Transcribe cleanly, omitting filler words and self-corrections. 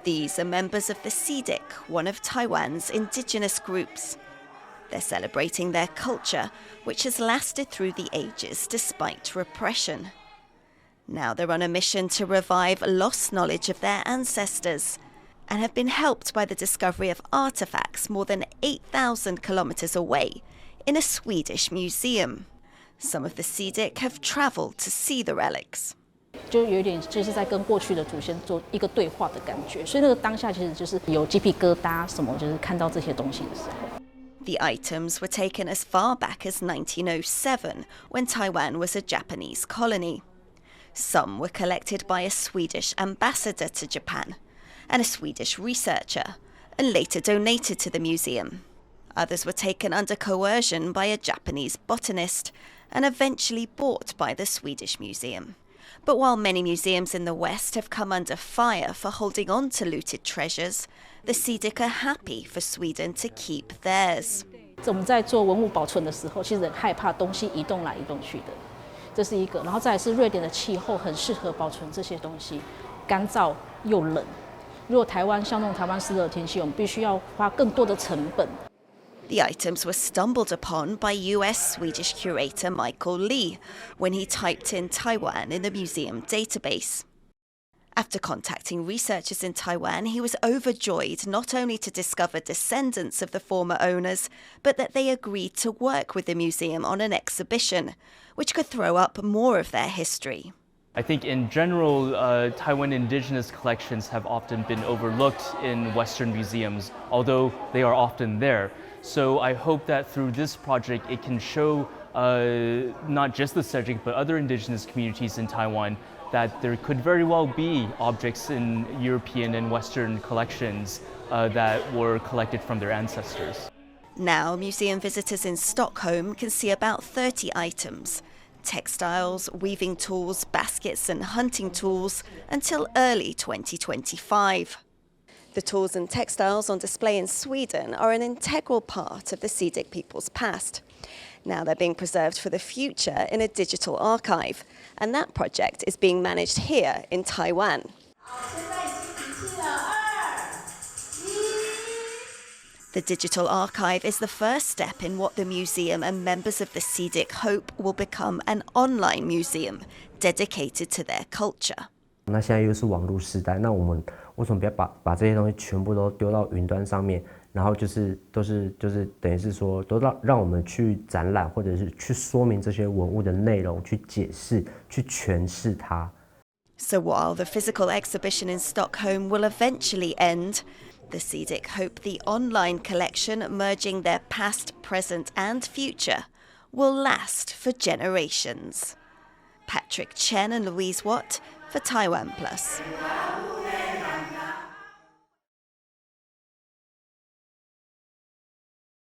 These are members of the CIDIC, one of Taiwan's indigenous groups. They're celebrating their culture, which has lasted through the ages despite repression. Now they're on a mission to revive lost knowledge of their ancestors and have been helped by the discovery of artifacts more than 8,000 kilometers away in a Swedish museum. Some of the CIDIC have traveled to see the relics. 就有点就是在跟过去的祖先做一个对话的感觉，所以那个当下其实就是有鸡皮疙瘩什么，就是看到这些东西的时候。The items were taken as far back as 1907, when Taiwan was a Japanese colony. Some were collected by a Swedish ambassador to Japan and a Swedish researcher, and later donated to the museum. Others were taken under coercion by a Japanese botanist and eventually bought by the Swedish museum. But while many museums in the West have come under fire for holding on to looted treasures, the CIDIC are happy for Sweden to keep theirs. 我们在做文物保存的时候，其实很害怕东西移动来移动去的，这是一个。然后再来是瑞典的气候很适合保存这些东西，干燥又冷。如果台湾像那种台湾湿热的天气，我们必须要花更多的成本。The items were stumbled upon by US-Swedish curator Michael Lee when he typed in Taiwan in the museum database. After contacting researchers in Taiwan, he was overjoyed not only to discover descendants of the former owners, but that they agreed to work with the museum on an exhibition, which could throw up more of their history. I think in general, Taiwan indigenous collections have often been overlooked in Western museums, although they are often there. So I hope that through this project, it can show not just the subject, but other indigenous communities in Taiwan that there could very well be objects in European and Western collections that were collected from their ancestors. Now, museum visitors in Stockholm can see about 30 items: textiles, weaving tools, baskets and hunting tools until early 2025. The tools and textiles on display in Sweden are an integral part of the CIDIC people's past. Now they're being preserved for the future in a digital archive, and that project is being managed here in Taiwan. The digital archive is the first step in what the museum and members of the CIDIC hope will become an online museum dedicated to their culture. 那现在又是网络时代，那我们为什么不要把这些东西全部都丢到云端上面？然后都是等于是说，都让我们去展览，或者是去说明这些文物的内容，去解释、去诠释它。So while the physical exhibition in Stockholm will eventually end, the CIDIC hope the online collection, merging their past, present and future, will last for generations. Patrick Chen and Louise for TaiwanPlus.